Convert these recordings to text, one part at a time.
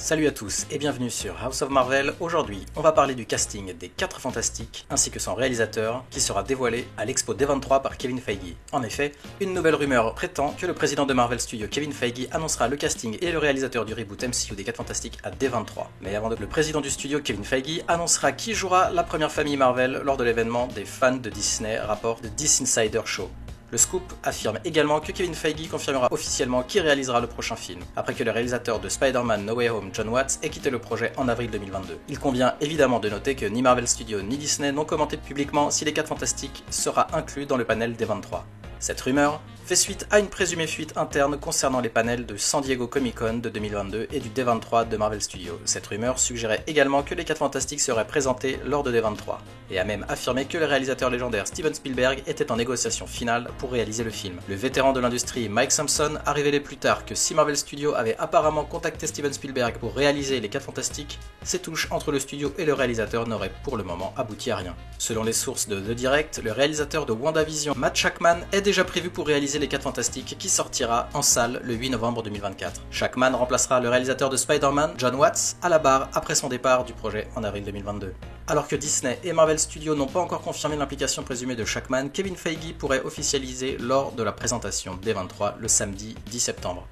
Salut à tous et bienvenue sur House of Marvel. Aujourd'hui, on va parler du casting des 4 Fantastiques ainsi que son réalisateur qui sera dévoilé à l'Expo D23 par Kevin Feige. En effet, une nouvelle rumeur prétend que le président de Marvel Studios Kevin Feige annoncera le casting et le réalisateur du reboot MCU des 4 Fantastiques à D23. Mais avant, le président du studio Kevin Feige annoncera qui jouera la première famille Marvel lors de l'événement des fans de Disney, rapporte The This Insider Show. Le scoop affirme également que Kevin Feige confirmera officiellement qui réalisera le prochain film, après que le réalisateur de Spider-Man No Way Home, John Watts, ait quitté le projet en avril 2022. Il convient évidemment de noter que ni Marvel Studios ni Disney n'ont commenté publiquement si les 4 Fantastiques sera inclus dans le panel des 23. Cette rumeur fait suite à une présumée fuite interne concernant les panels de San Diego Comic-Con de 2022 et du D23 de Marvel Studios. Cette rumeur suggérait également que les 4 Fantastiques seraient présentés lors de D23, et a même affirmé que le réalisateur légendaire Steven Spielberg était en négociation finale pour réaliser le film. Le vétéran de l'industrie Mike Sampson a révélé plus tard que si Marvel Studios avait apparemment contacté Steven Spielberg pour réaliser les 4 Fantastiques, ces touches entre le studio et le réalisateur n'auraient pour le moment abouti à rien. Selon les sources de The Direct, le réalisateur de WandaVision, Matt Shakman, est déjà prévu pour réaliser les 4 Fantastiques qui sortira en salle le 8 novembre 2024. Shakman remplacera le réalisateur de Spider-Man, John Watts, à la barre après son départ du projet en avril 2022. Alors que Disney et Marvel Studios n'ont pas encore confirmé l'implication présumée de Shakman, Kevin Feige pourrait officialiser lors de la présentation des 23 le samedi 10 septembre.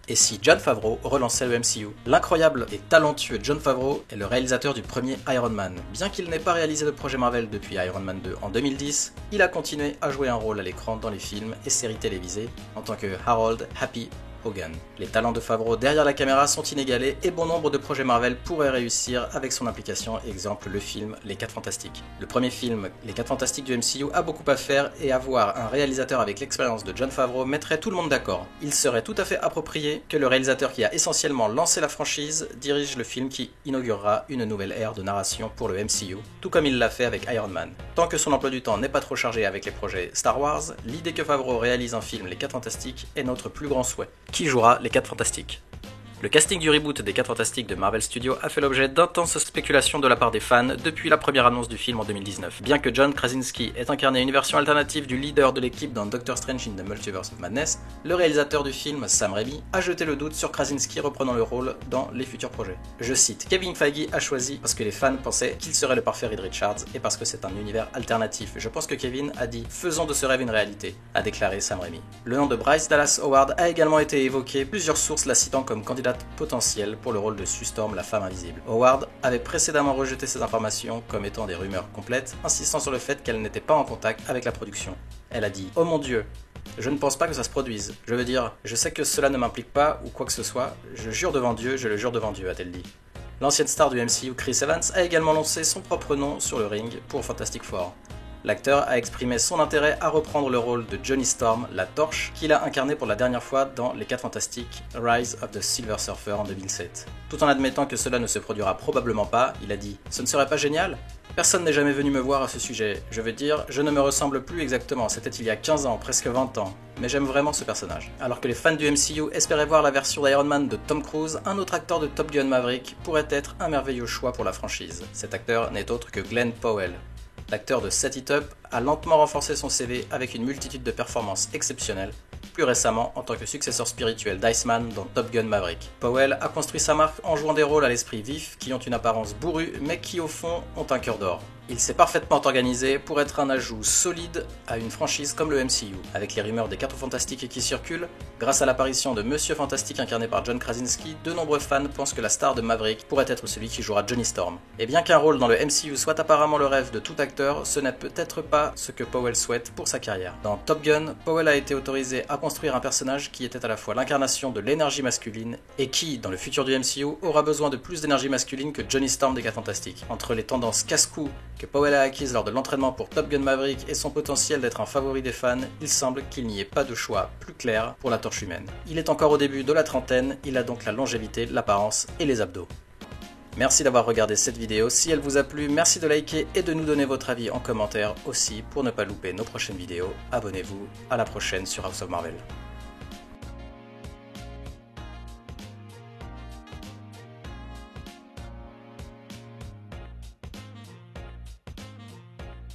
Et si Jon Favreau relançait le MCU? L'incroyable et talentueux Jon Favreau est le réalisateur du premier Iron Man. Bien qu'il n'ait pas réalisé de projet Marvel depuis Iron Man 2 en 2010, il a continué à jouer un rôle à l'écran dans les films et séries télévisées en tant que Harold Happy Hogan. Les talents de Favreau derrière la caméra sont inégalés et bon nombre de projets Marvel pourraient réussir avec son implication, exemple le film Les 4 Fantastiques. Le premier film, Les 4 Fantastiques du MCU, a beaucoup à faire et avoir un réalisateur avec l'expérience de Jon Favreau mettrait tout le monde d'accord. Il serait tout à fait approprié que le réalisateur qui a essentiellement lancé la franchise dirige le film qui inaugurera une nouvelle ère de narration pour le MCU, tout comme il l'a fait avec Iron Man. Tant que son emploi du temps n'est pas trop chargé avec les projets Star Wars, l'idée que Favreau réalise un film Les 4 Fantastiques est notre plus grand souhait. Qui jouera les 4 Fantastiques? Le casting du reboot des 4 Fantastiques de Marvel Studios a fait l'objet d'intenses spéculations de la part des fans depuis la première annonce du film en 2019. Bien que John Krasinski ait incarné une version alternative du leader de l'équipe dans Doctor Strange in the Multiverse of Madness, le réalisateur du film, Sam Raimi, a jeté le doute sur Krasinski reprenant le rôle dans les futurs projets. Je cite, Kevin Feige a choisi parce que les fans pensaient qu'il serait le parfait Reed Richards et parce que c'est un univers alternatif. Je pense que Kevin a dit « faisons de ce rêve une réalité », a déclaré Sam Raimi. Le nom de Bryce Dallas Howard a également été évoqué, plusieurs sources la citant comme candidat potentielle pour le rôle de Sue Storm, la femme invisible. Howard avait précédemment rejeté ces informations comme étant des rumeurs complètes, insistant sur le fait qu'elle n'était pas en contact avec la production. Elle a dit « Oh mon Dieu, je ne pense pas que ça se produise. Je veux dire, je sais que cela ne m'implique pas ou quoi que ce soit. Je jure devant Dieu, je le jure devant Dieu », a-t-elle dit. L'ancienne star du MCU, Chris Evans, a également lancé son propre nom sur le ring pour Fantastic Four. L'acteur a exprimé son intérêt à reprendre le rôle de Johnny Storm, la Torche, qu'il a incarné pour la dernière fois dans Les 4 Fantastiques, Rise of the Silver Surfer en 2007. Tout en admettant que cela ne se produira probablement pas, il a dit « Ce ne serait pas génial ? Personne n'est jamais venu me voir à ce sujet. Je veux dire, je ne me ressemble plus exactement, c'était il y a 15 ans, presque 20 ans. Mais j'aime vraiment ce personnage. » Alors que les fans du MCU espéraient voir la version d'Iron Man de Tom Cruise, un autre acteur de Top Gun Maverick pourrait être un merveilleux choix pour la franchise. Cet acteur n'est autre que Glenn Powell. L'acteur de Set It Up a lentement renforcé son CV avec une multitude de performances exceptionnelles, plus récemment en tant que successeur spirituel d'Iceman dans Top Gun Maverick. Powell a construit sa marque en jouant des rôles à l'esprit vif qui ont une apparence bourrue mais qui au fond ont un cœur d'or. Il s'est parfaitement organisé pour être un ajout solide à une franchise comme le MCU. Avec les rumeurs des 4 Fantastiques qui circulent, grâce à l'apparition de Monsieur Fantastique incarné par John Krasinski, de nombreux fans pensent que la star de Maverick pourrait être celui qui jouera Johnny Storm. Et bien qu'un rôle dans le MCU soit apparemment le rêve de tout acteur, ce n'est peut-être pas ce que Powell souhaite pour sa carrière. Dans Top Gun, Powell a été autorisé à construire un personnage qui était à la fois l'incarnation de l'énergie masculine et qui, dans le futur du MCU, aura besoin de plus d'énergie masculine que Johnny Storm des 4 Fantastiques. Entre les tendances casse-cou que Powell a acquise lors de l'entraînement pour Top Gun Maverick et son potentiel d'être un favori des fans, il semble qu'il n'y ait pas de choix plus clair pour la torche humaine. Il est encore au début de la trentaine, il a donc la longévité, l'apparence et les abdos. Merci d'avoir regardé cette vidéo, si elle vous a plu, merci de liker et de nous donner votre avis en commentaire aussi pour ne pas louper nos prochaines vidéos. Abonnez-vous, à la prochaine sur House of Marvel.